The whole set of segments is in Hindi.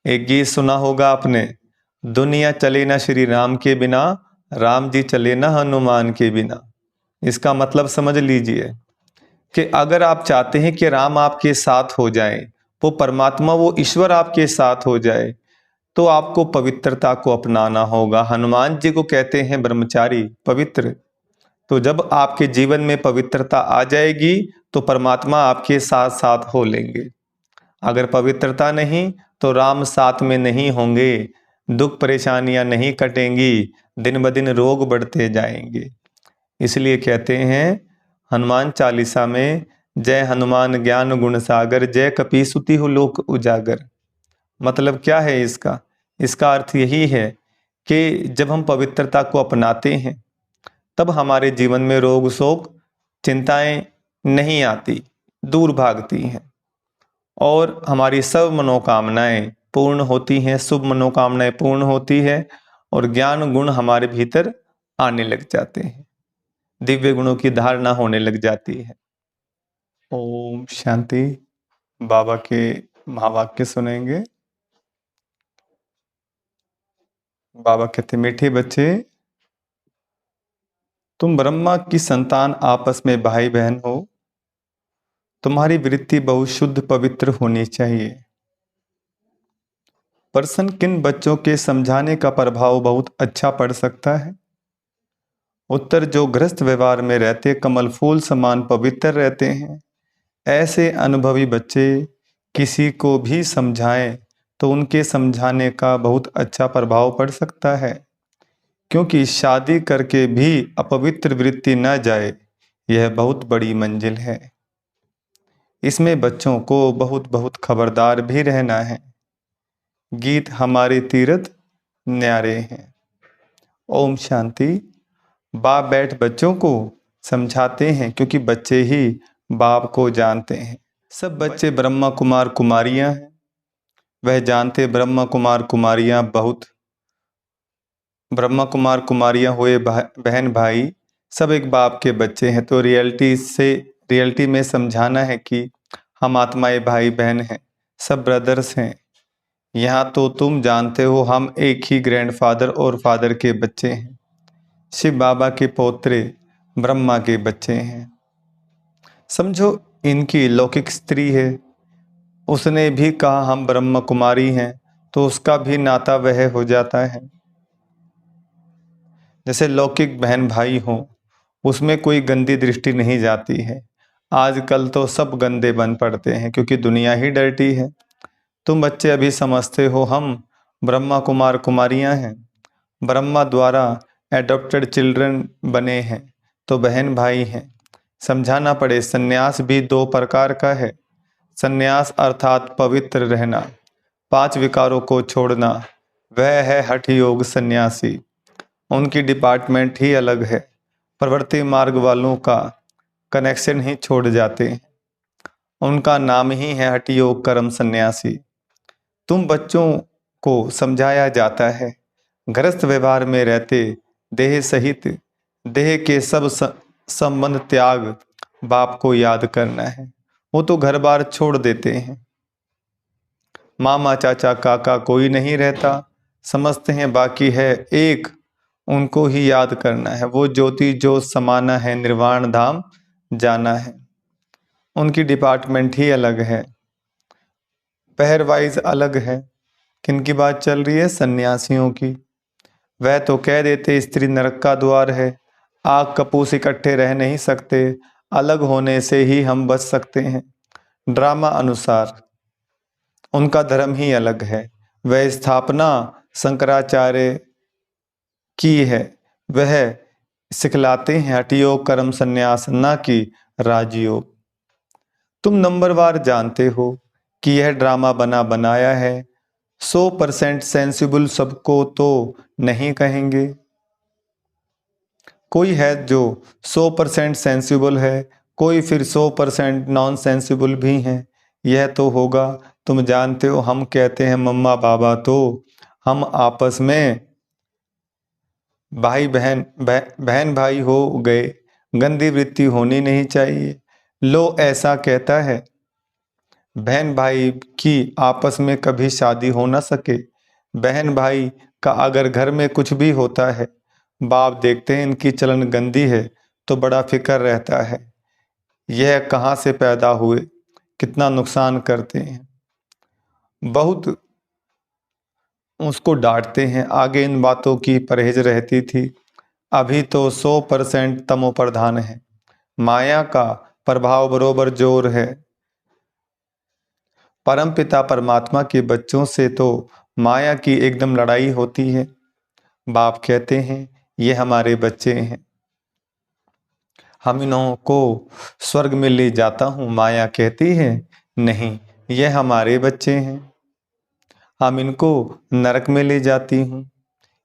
एक गीत सुना होगा आपने, दुनिया चले ना श्री राम के बिना, राम जी चले ना हनुमान के बिना। इसका मतलब समझ लीजिए कि अगर आप चाहते हैं कि राम आपके साथ हो जाए, वो परमात्मा वो ईश्वर आपके साथ हो जाए, तो आपको पवित्रता को अपनाना होगा। हनुमान जी को कहते हैं ब्रह्मचारी, पवित्र। तो जब आपके जीवन में पवित्रता आ जाएगी तो परमात्मा आपके साथ साथ हो लेंगे। अगर पवित्रता नहीं तो राम साथ में नहीं होंगे, दुख परेशानियां नहीं कटेंगी, दिन ब दिन रोग बढ़ते जाएंगे। इसलिए कहते हैं हनुमान चालीसा में, जय हनुमान ज्ञान गुण सागर, जय कपीसुति हो लोक उजागर। मतलब क्या है इसका? इसका अर्थ यही है कि जब हम पवित्रता को अपनाते हैं तब हमारे जीवन में रोग शोक चिंताएं नहीं आती, दूर भागती हैं और हमारी सब मनोकामनाएं पूर्ण होती हैं, शुभ मनोकामनाएं पूर्ण होती है और ज्ञान गुण हमारे भीतर आने लग जाते हैं, दिव्य गुणों की धारणा होने लग जाती है। ओम शांति। बाबा के महावाक्य सुनेंगे। बाबा कहते, मीठे बच्चे, तुम ब्रह्मा की संतान आपस में भाई बहन हो। तुम्हारी वृत्ति बहुत शुद्ध पवित्र होनी चाहिए। पर्सन किन बच्चों के समझाने का प्रभाव बहुत अच्छा पड़ सकता है? उत्तर, जो गृहस्थ व्यवहार में रहते कमल फूल समान पवित्र रहते हैं। ऐसे अनुभवी बच्चे किसी को भी समझाएं तो उनके समझाने का बहुत अच्छा प्रभाव पड़ सकता है, क्योंकि शादी करके भी अपवित्र वृत्ति न जाए, यह बहुत बड़ी मंजिल है। इसमें बच्चों को बहुत बहुत खबरदार भी रहना है। गीत हमारे तीर्थ न्यारे हैं। ओम शांति। बाप बैठ बच्चों को समझाते हैं क्योंकि बच्चे ही बाप को जानते हैं। सब बच्चे ब्रह्मा कुमार कुमारियां हैं। वह जानते ब्रह्मा कुमार कुमारियां बहुत, ब्रह्मा कुमार कुमारियां हुए बहन भाई सब एक बाप के बच्चे हैं। तो रियलिटी में समझाना है कि हम आत्माएं भाई बहन हैं, सब ब्रदर्स हैं। यहाँ तो तुम जानते हो हम एक ही ग्रैंडफादर और फादर के बच्चे हैं। शिव बाबा के पोत्रे ब्रह्मा के बच्चे हैं। समझो इनकी लौकिक स्त्री है, उसने भी कहा हम ब्रह्म कुमारी हैं, तो उसका भी नाता वह हो जाता है। जैसे लौकिक बहन भाई हो, उसमें कोई गंदी दृष्टि नहीं जाती है। आजकल तो सब गंदे बन पड़ते हैं क्योंकि दुनिया ही डर्टी है। तुम बच्चे अभी समझते हो हम ब्रह्मा कुमार कुमारियां हैं, ब्रह्मा द्वारा एडॉप्टेड चिल्ड्रन बने हैं, तो बहन भाई हैं। समझाना पड़े, सन्यास भी दो प्रकार का है। सन्यास अर्थात पवित्र रहना, 5 विकारों को छोड़ना, वह है हठ योग सन्यासी। उनकी डिपार्टमेंट ही अलग है। प्रवृत्ति मार्ग वालों का कनेक्शन ही छोड़ जाते हैं। उनका नाम ही है हठ योग कर्म सन्यासी। तुम बच्चों को समझाया जाता है, गृहस्थ व्यवहार में रहते देह सहित देह के सब संबंध त्याग बाप को याद करना है। वो तो घर बार छोड़ देते हैं, मामा चाचा काका कोई नहीं रहता, समझते हैं बाकी है एक, उनको ही याद करना है। वो ज्योति जो समाना है, निर्वाण धाम जाना है। उनकी डिपार्टमेंट ही अलग है, पहर वाइज अलग है। किनकी बात चल रही है? सन्यासियों की। वह तो कह देते स्त्री नरक का द्वार है, आग कपूस इकट्ठे रह नहीं सकते, अलग होने से ही हम बच सकते हैं। ड्रामा अनुसार उनका धर्म ही अलग है। वह स्थापना शंकराचार्य की है, वह सिखलाते हैं हठयोग कर्म संन्यास, न कि राजयोग। तुम नंबरवार जानते हो कि यह ड्रामा बना बनाया है। 100% सेंसिबल सबको तो नहीं कहेंगे, कोई है जो 100% सेंसिबल है, कोई फिर 100% नॉन सेंसिबल भी हैं। यह तो होगा। तुम जानते हो हम कहते हैं मम्मा बाबा, तो हम आपस में भाई बहन भाई हो गए। गंदी वृत्ति होनी नहीं चाहिए। लो ऐसा कहता है बहन भाई की आपस में कभी शादी हो ना सके। बहन भाई का अगर घर में कुछ भी होता है, बाप देखते हैं इनकी चलन गंदी है तो बड़ा फिक्र रहता है, यह कहाँ से पैदा हुए, कितना नुकसान करते हैं, बहुत उसको डांटते हैं। आगे इन बातों की परहेज रहती थी, अभी तो 100% तमो प्रधान है, माया का प्रभाव बरोबर जोर है। परमपिता परमात्मा के बच्चों से तो माया की एकदम लड़ाई होती है। बाप कहते हैं ये हमारे बच्चे हैं, हम इन्हों को स्वर्ग में ले जाता हूँ। माया कहती है नहीं, ये हमारे बच्चे हैं, हम इनको नरक में ले जाती हूँ।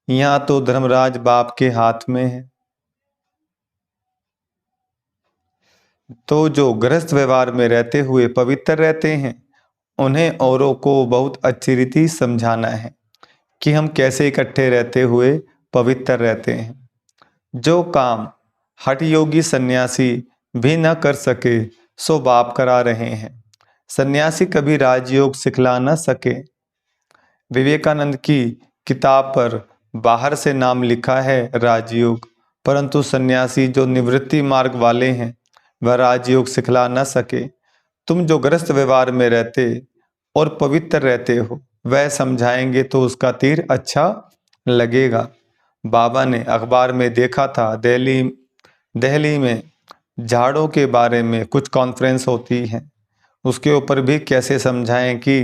यहाँ तो धर्मराज बाप के हाथ में है। तो जो गृहस्थ व्यवहार में रहते हुए पवित्र रहते हैं, उन्हें औरों को बहुत अच्छी रीति समझाना है कि हम कैसे इकट्ठे रहते हुए पवित्र रहते हैं। जो काम हठ योगी सन्यासी भी न कर सके सो बाप करा रहे हैं। सन्यासी कभी राजयोग सिखला न सके। विवेकानंद की किताब पर बाहर से नाम लिखा है राजयोग, परंतु सन्यासी जो निवृत्ति मार्ग वाले हैं वह राजयोग सिखला न सके। तुम जो गृहस्थ व्यवहार में रहते और पवित्र रहते हो वह समझाएंगे तो उसका तीर अच्छा लगेगा। बाबा ने अखबार में देखा था दिल्ली में झाड़ों के बारे में कुछ कॉन्फ्रेंस होती है, उसके ऊपर भी कैसे समझाएं कि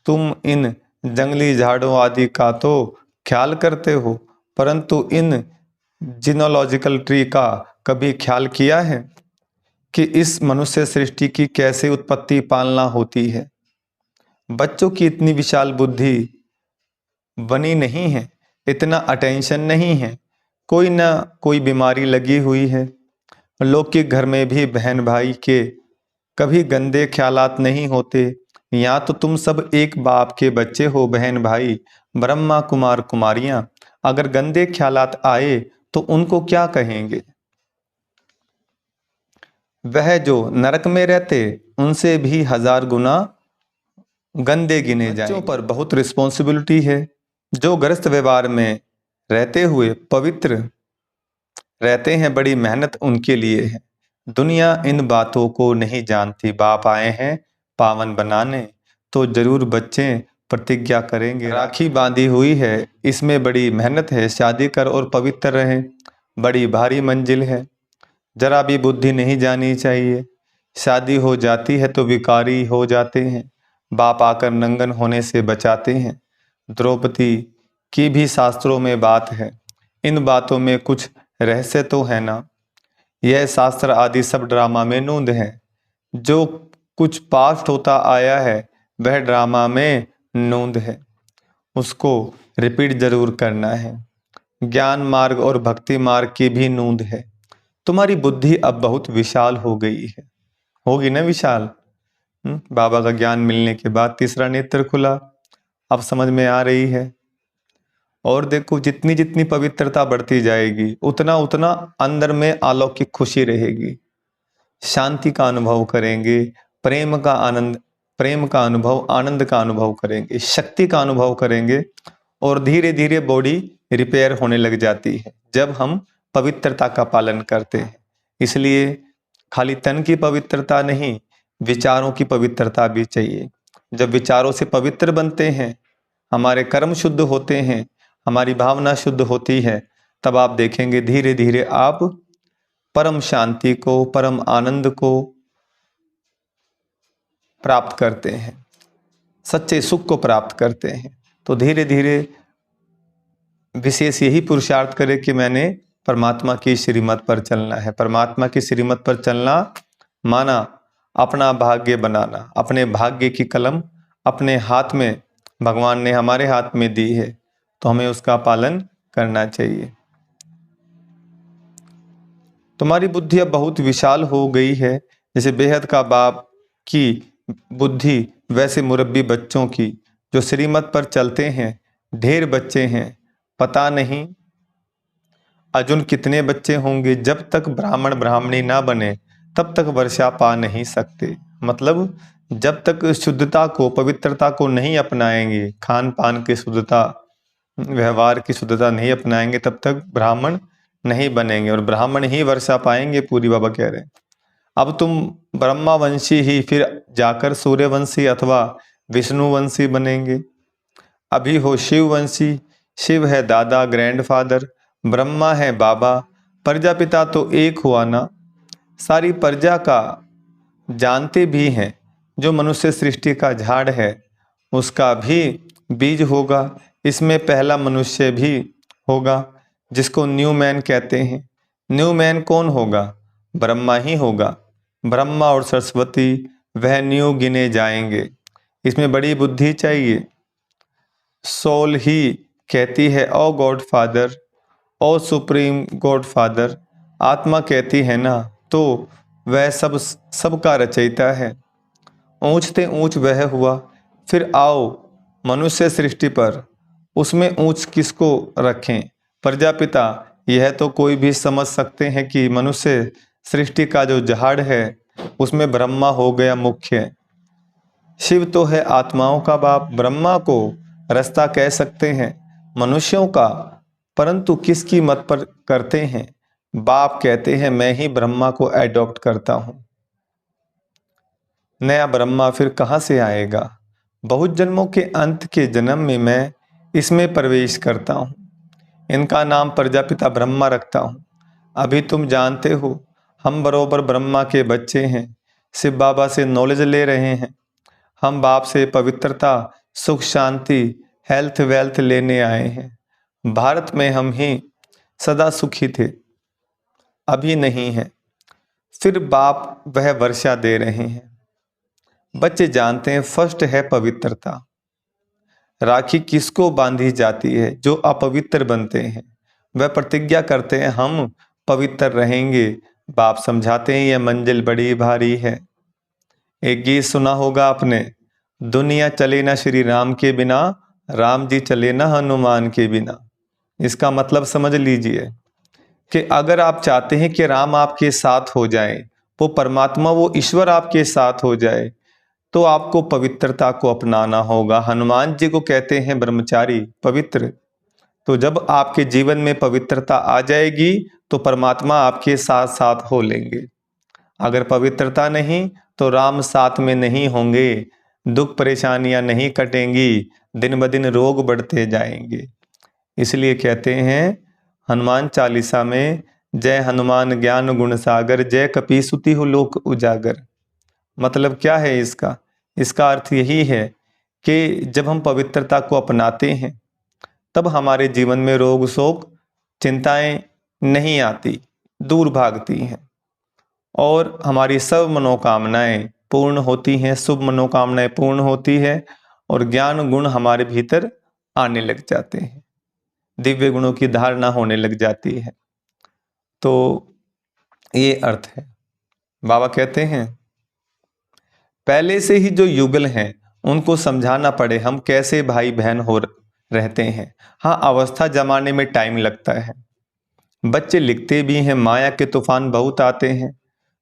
तुम इन जंगली झाड़ों आदि का तो ख्याल करते हो, परंतु इन जिनोलॉजिकल ट्री का कभी ख्याल किया है कि इस मनुष्य सृष्टि की कैसे उत्पत्ति पालना होती है। बच्चों की इतनी विशाल बुद्धि बनी नहीं है, इतना अटेंशन नहीं है, कोई ना कोई बीमारी लगी हुई है। लोग के घर में भी बहन भाई के कभी गंदे ख्यालात नहीं होते। यहाँ तो तुम सब एक बाप के बच्चे हो बहन भाई, ब्रह्मा कुमार कुमारियां, अगर गंदे ख्यालात आए तो उनको क्या कहेंगे। वह जो नरक में रहते उनसे भी 1000 गुना गंदे गिने जाएंगे। बच्चों पर बहुत रिस्पॉन्सिबिलिटी है। जो गृहस्थ व्यवहार में रहते हुए पवित्र रहते हैं, बड़ी मेहनत उनके लिए है। दुनिया इन बातों को नहीं जानती। बाप आए हैं पावन बनाने, तो जरूर बच्चे प्रतिज्ञा करेंगे। राखी बांधी हुई है, इसमें बड़ी मेहनत है, शादी कर और पवित्र रहें, बड़ी भारी मंजिल है, जरा भी बुद्धि नहीं जानी चाहिए। शादी हो जाती है तो विकारी हो जाते हैं, बाप आकर नंगन होने से बचाते हैं। द्रौपदी की भी शास्त्रों में बात है, इन बातों में कुछ रहस्य तो है ना। यह शास्त्र आदि सब ड्रामा में नूंद है। जो कुछ पास्ट होता आया है वह ड्रामा में नूंद है, उसको रिपीट जरूर करना है। ज्ञान मार्ग और भक्ति मार्ग की भी नूंद है। तुम्हारी बुद्धि अब बहुत विशाल हो गई है, होगी ना विशाल। बाबा का ज्ञान मिलने के बाद तीसरा नेत्र खुला, अब समझ में आ रही है। और देखो जितनी जितनी पवित्रता बढ़ती जाएगी उतना उतना अंदर में अलौकिक खुशी रहेगी, शांति का अनुभव करेंगे, प्रेम का आनंद, प्रेम का अनुभव, आनंद का अनुभव करेंगे, शक्ति का अनुभव करेंगे। और धीरे धीरे बॉडी रिपेयर होने लग जाती है जब हम पवित्रता का पालन करते हैं। इसलिए खाली तन की पवित्रता नहीं, विचारों की पवित्रता भी चाहिए। जब विचारों से पवित्र बनते हैं, हमारे कर्म शुद्ध होते हैं, हमारी भावना शुद्ध होती है, तब आप देखेंगे धीरे धीरे आप परम शांति को, परम आनंद को प्राप्त करते हैं, सच्चे सुख को प्राप्त करते हैं। तो धीरे धीरे विशेष यही पुरुषार्थ करें कि मैंने परमात्मा की श्रीमत पर चलना है। परमात्मा की श्रीमत पर चलना माना अपना भाग्य बनाना, अपने भाग्य की कलम अपने हाथ में भगवान ने हमारे हाथ में दी है, तो हमें उसका पालन करना चाहिए। तुम्हारी बुद्धि अब बहुत विशाल हो गई है, जैसे बेहद का बाप की बुद्धि वैसे मुरब्बी बच्चों की जो श्रीमत पर चलते हैं। ढेर बच्चे हैं, पता नहीं अर्जुन कितने बच्चे होंगे। जब तक ब्राह्मण ब्राह्मणी ना बने तब तक वर्षा पा नहीं सकते। मतलब जब तक शुद्धता को, पवित्रता को नहीं अपनाएंगे, खान पान की शुद्धता, व्यवहार की शुद्धता नहीं अपनाएंगे, तब तक ब्राह्मण नहीं बनेंगे और ब्राह्मण ही वर्षा पाएंगे, पूरी बाबा कह रहे हैं। अब तुम ब्रह्मावंशी ही फिर जाकर सूर्यवंशी अथवा विष्णुवंशी बनेंगे। अभी हो शिववंशी, शिव है दादा, ग्रैंडफादर, ब्रह्मा है बाबा, प्रजापिता तो एक हुआ ना। सारी प्रजा का जानते भी हैं, जो मनुष्य सृष्टि का झाड़ है उसका भी बीज होगा, इसमें पहला मनुष्य भी होगा जिसको न्यू मैन कहते हैं। न्यू मैन कौन होगा? ब्रह्मा ही होगा। ब्रह्मा और सरस्वती वह न्यू गिने जाएंगे। इसमें बड़ी बुद्धि चाहिए। सोल ही कहती है ओ गॉड फादर, ओ सुप्रीम गॉड फादर। आत्मा कहती है ना, तो वह सबका रचयिता है। ऊंचते ऊंच वह हुआ। फिर आओ मनुष्य सृष्टि पर, उसमें ऊंच किसको रखें? प्रजापिता। यह तो कोई भी समझ सकते हैं कि मनुष्य सृष्टि का जो झाड़ है उसमें ब्रह्मा हो गया मुख्य। शिव तो है आत्माओं का बाप। ब्रह्मा को रास्ता कह सकते हैं मनुष्यों का, परंतु किसकी मत पर करते हैं? बाप कहते हैं मैं ही ब्रह्मा को एडॉप्ट करता हूं। नया ब्रह्मा फिर कहाँ से आएगा? बहुत जन्मों के अंत के जन्म में मैं इसमें प्रवेश करता हूँ। इनका नाम प्रजापिता ब्रह्मा रखता हूँ। अभी तुम जानते हो हम बरोबर ब्रह्मा के बच्चे हैं, शिव बाबा से नॉलेज ले रहे हैं। हम बाप से पवित्रता, सुख, शांति, हेल्थ, वेल्थ लेने आए हैं। भारत में हम ही सदा सुखी थे, अभी नहीं है। फिर बाप वह वर्षा दे रहे हैं। बच्चे जानते हैं फर्स्ट है पवित्रता। राखी किसको बांधी जाती है? जो अपवित्र बनते हैं। वह प्रतिज्ञा करते हैं हम पवित्र रहेंगे। बाप समझाते हैं यह मंजिल बड़ी भारी है। एक गीत सुना होगा आपने, दुनिया चले ना श्री राम के बिना, राम जी चले ना हनुमान के बिना। इसका मतलब समझ लीजिए कि अगर आप चाहते हैं कि राम आपके साथ हो जाए, वो परमात्मा, वो ईश्वर आपके साथ हो जाए, तो आपको पवित्रता को अपनाना होगा। हनुमान जी को कहते हैं ब्रह्मचारी, पवित्र। तो जब आपके जीवन में पवित्रता आ जाएगी तो परमात्मा आपके साथ साथ हो लेंगे। अगर पवित्रता नहीं तो राम साथ में नहीं होंगे, दुख परेशानियां नहीं कटेंगी, दिन ब दिन रोग बढ़ते जाएंगे। इसलिए कहते हैं हनुमान चालीसा में, जय हनुमान ज्ञान गुण सागर, जय कपीसुति हो लोक उजागर। मतलब क्या है इसका? इसका अर्थ यही है कि जब हम पवित्रता को अपनाते हैं तब हमारे जीवन में रोग, शोक, चिंताएं नहीं आती, दूर भागती हैं और हमारी सब मनोकामनाएं पूर्ण होती हैं, शुभ मनोकामनाएं पूर्ण होती है और ज्ञान गुण हमारे भीतर आने लग जाते हैं, दिव्य गुणों की धारणा होने लग जाती है। तो ये अर्थ है। बाबा कहते हैं पहले से ही जो युगल हैं उनको समझाना पड़े हम कैसे भाई बहन हो रहते हैं। हाँ, अवस्था जमाने में टाइम लगता है। बच्चे लिखते भी हैं, माया के तूफान बहुत आते हैं,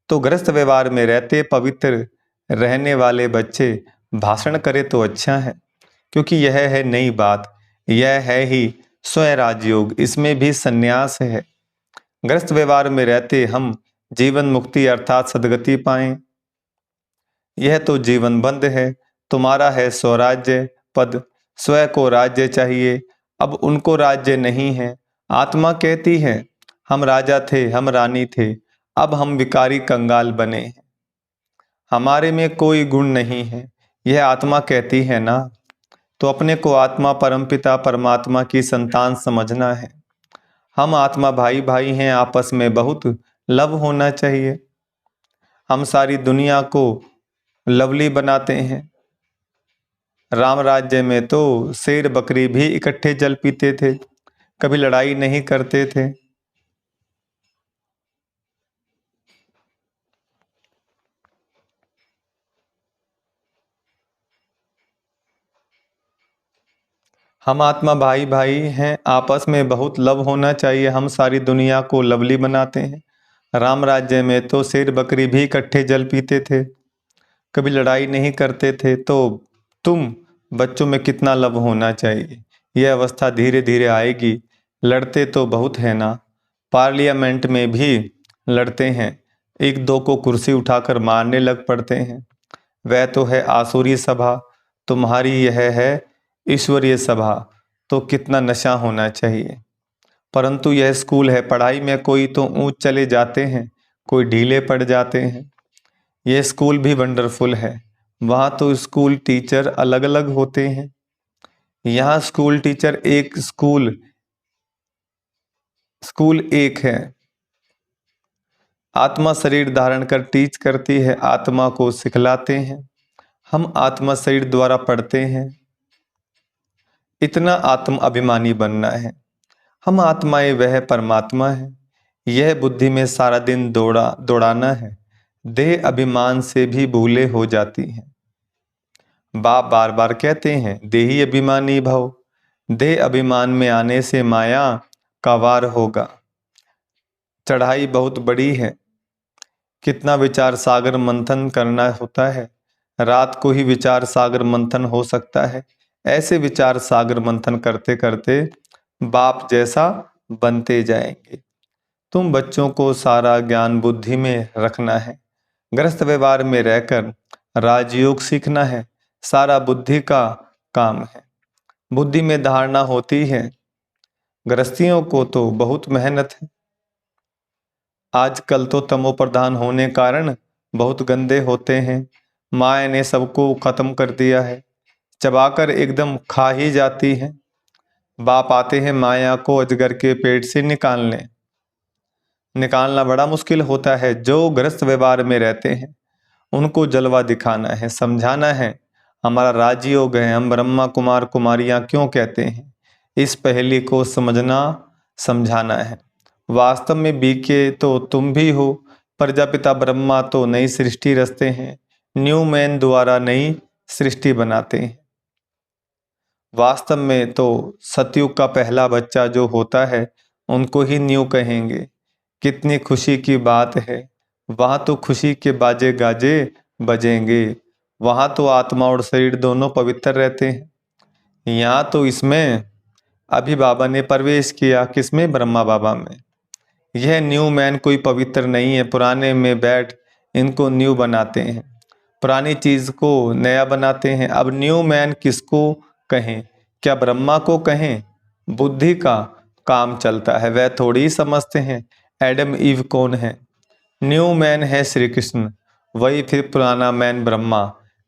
तो ग्रस्त व्यवहार में रहते पवित्र रहने वाले बच्चे भाषण करे तो अच्छा है, क्योंकि यह है नई बात, यह है ही स्वयं राजयोग, इसमें भी संन्यास है। ग्रस्त व्यवहार में रहते हम जीवन मुक्ति अर्थात सदगति पाएं। यह तो जीवन बंद है। तुम्हारा है स्वराज्य पद, स्वयं को राज्य चाहिए, अब उनको राज्य नहीं है। आत्मा कहती है हम राजा थे, हम रानी थे, अब हम विकारी कंगाल बने हैं, हमारे में कोई गुण नहीं है। यह आत्मा कहती है ना, तो अपने को आत्मा, परमपिता परमात्मा की संतान समझना है। हम आत्मा भाई भाई हैं, आपस में बहुत लव होना चाहिए। हम सारी दुनिया को लवली बनाते हैं। राम राज्य में तो शेर बकरी भी इकट्ठे जल पीते थे, कभी लड़ाई नहीं करते थे। हम आत्मा भाई भाई हैं, आपस में बहुत लव होना चाहिए। हम सारी दुनिया को लवली बनाते हैं। राम राज्य में तो शेर बकरी भी इकट्ठे जल पीते थे। कभी लड़ाई नहीं करते थे, तो तुम बच्चों में कितना लव होना चाहिए। यह अवस्था धीरे धीरे आएगी। लड़ते तो बहुत है ना, पार्लियामेंट में भी लड़ते हैं, एक दो को कुर्सी उठाकर मारने लग पड़ते हैं। वह तो है आसुरी सभा, तुम्हारी यह है ईश्वरीय सभा। तो कितना नशा होना चाहिए। परंतु यह स्कूल है, पढ़ाई में कोई तो ऊंच चले जाते हैं, कोई ढीले पड़ जाते हैं। यह स्कूल भी वंडरफुल है। वहाँ तो स्कूल टीचर अलग अलग होते हैं, यहाँ स्कूल टीचर एक स्कूल एक है। आत्मा शरीर धारण कर टीच करती है, आत्मा को सिखलाते हैं। हम आत्मा शरीर द्वारा पढ़ते हैं। इतना आत्म अभिमानी बनना है। हम आत्माएं, वह परमात्मा है। यह बुद्धि में सारा दिन दौड़ाना है। देह अभिमान से भी भूले हो जाती हैं। बाप बार बार कहते हैं, देही अभिमानी भव। देह अभिमान में आने से माया का वार होगा। चढ़ाई बहुत बड़ी है। कितना विचार सागर मंथन करना होता है। रात को ही विचार सागर मंथन हो सकता है। ऐसे विचार सागर मंथन करते करते बाप जैसा बनते जाएंगे। तुम बच्चों को सारा ज्ञान बुद्धि में रखना है। गृहस्थ व्यवहार में रहकर राजयोग सीखना है। सारा बुद्धि का काम है। बुद्धि में धारणा होती है। गृहस्थियों को तो बहुत मेहनत है। आजकल तो तमो प्रधान होने कारण बहुत गंदे होते हैं। माया ने सबको खत्म कर दिया है, चबाकर एकदम खा ही जाती है। बाप आते हैं माया को अजगर के पेट से निकालना बड़ा मुश्किल होता है। जो गृहस्थ व्यवहार में रहते हैं उनको जलवा दिखाना है, समझाना है। हमारा राजयोग है, हम ब्रह्मा कुमार कुमारियां क्यों कहते हैं, इस पहेली को समझना समझाना है। वास्तव में बीके तो तुम भी हो। प्रजापिता ब्रह्मा तो नई सृष्टि रचते हैं, न्यू मैन द्वारा नई सृष्टि बनाते हैं। वास्तव में तो सतयुग का पहला बच्चा जो होता है उनको ही न्यू कहेंगे। कितनी खुशी की बात है। वहाँ तो खुशी के बाजे गाजे बजेंगे। वहाँ तो आत्मा और शरीर दोनों पवित्र रहते हैं। यहाँ तो इसमें अभी बाबा ने प्रवेश किया, किसमें, ब्रह्मा बाबा में। यह न्यू मैन कोई पवित्र नहीं है। पुराने में बैठ इनको न्यू बनाते हैं, पुरानी चीज को नया बनाते हैं। अब न्यू मैन किसको कहें, क्या ब्रह्मा को कहें? बुद्धि का काम चलता है, वह थोड़ी समझते हैं एडम ईव कौन है। न्यू मैन है श्री कृष्ण, वही फिर पुराना मैन ब्रह्मा,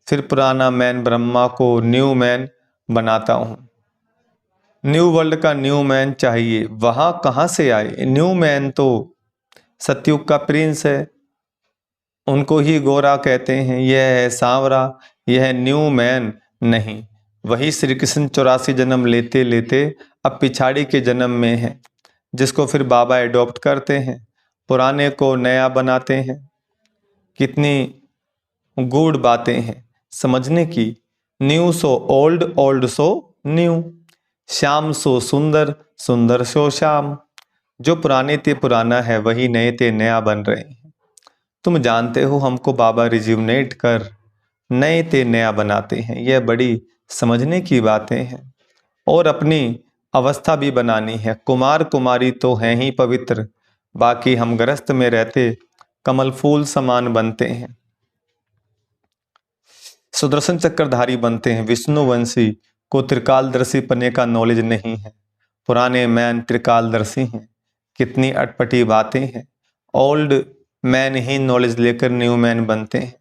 फिर पुराना मैन ब्रह्मा को न्यू मैन बनाता हूँ। न्यू वर्ल्ड का न्यू मैन चाहिए, वहां कहाँ से आए? न्यू मैन तो सतयुग का प्रिंस है, उनको ही गोरा कहते हैं। यह है सांवरा, यह न्यू मैन नहीं। वही श्री कृष्ण 84 जन्म लेते लेते अब पिछाड़ी के जन्म में है, जिसको फिर बाबा एडॉप्ट करते हैं, पुराने को नया बनाते हैं। कितनी गूढ़ बातें हैं समझने की। New so old, old so new, Shyam सो सुंदर, सुंदर सो श्याम। जो पुराने ते पुराना है, वही नए ते नया बन रहे हैं। तुम जानते हो हमको बाबा रिज्यूनेट कर नए ते नया बनाते हैं। यह बड़ी समझने की बातें हैं। और अपनी अवस्था भी बनानी है। कुमार कुमारी तो हैं ही पवित्र, बाकी हम गृहस्थ में रहते कमल फूल समान बनते हैं, सुदर्शन चक्रधारी बनते हैं। विष्णुवंशी को त्रिकालदर्शी पने का नॉलेज नहीं है। पुराने मैन त्रिकालदर्शी हैं। कितनी अटपटी बातें हैं। ओल्ड मैन ही नॉलेज लेकर न्यू मैन बनते हैं।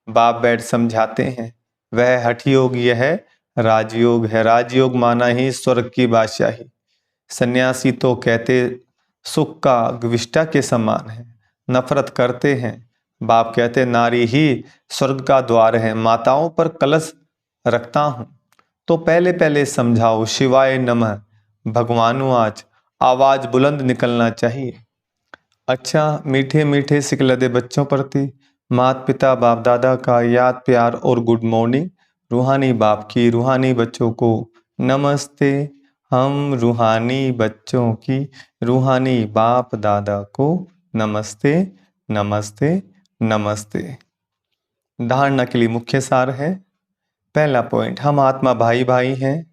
बाप बैठ समझाते हैं। वह हठ योग, यह है राजयोग है। राजयोग माना ही स्वर्ग की बादशाही। सन्यासी तो कहते सुख का विष्टा के समान है, नफरत करते हैं। बाप कहते नारी ही स्वर्ग का द्वार है। माताओं पर कलश रखता हूँ, तो पहले पहले समझाओ शिवाय नमः भगवानु आज, आवाज बुलंद निकलना चाहिए। अच्छा, मीठे मीठे सिकलदे बच्चों प्रति माता पिता बाप दादा का याद प्यार और गुड मॉर्निंग। रूहानी बाप की रूहानी बच्चों को नमस्ते। हम रूहानी बच्चों की रूहानी बाप दादा को नमस्ते, नमस्ते, नमस्ते। धारणा के लिए मुख्य सार है। पहला पॉइंट, हम आत्मा भाई भाई हैं।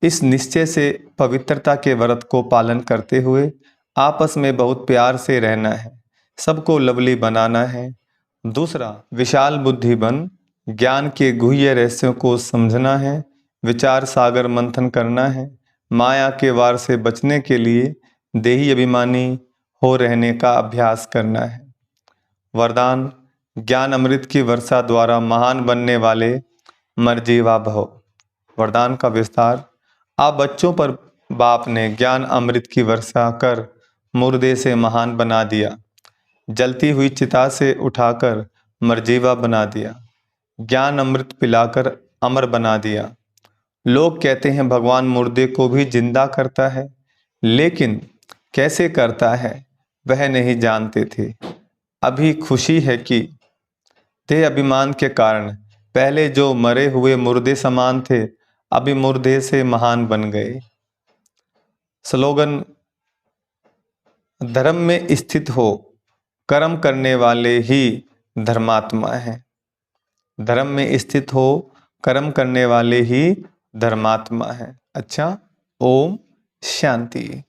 इस निश्चय से पवित्रता के व्रत को पालन करते हुए आपस में बहुत प्यार से रहना है, सबको लवली बनाना है। दूसरा, विशाल बुद्धि बन ज्ञान के गुह्य रहस्यों को समझना है, विचार सागर मंथन करना है, माया के वार से बचने के लिए देही अभिमानी हो रहने का अभ्यास करना है। वरदान, ज्ञान अमृत की वर्षा द्वारा महान बनने वाले मर्जीवा भव। वरदान का विस्तार, आप बच्चों पर बाप ने ज्ञान अमृत की वर्षा कर मुर्दे से महान बना दिया, जलती हुई चिता से उठाकर मर्जीवा बना दिया, ज्ञान अमृत पिलाकर अमर बना दिया। लोग कहते हैं भगवान मुर्दे को भी जिंदा करता है, लेकिन कैसे करता है वह नहीं जानते थे। अभी खुशी है कि देह अभिमान के कारण पहले जो मरे हुए मुर्दे समान थे, अभी मुर्दे से महान बन गए। स्लोगन, धर्म में स्थित हो कर्म करने वाले ही धर्मात्मा हैं। धर्म में स्थित हो कर्म करने वाले ही धर्मात्मा हैं। अच्छा, ओम शांति।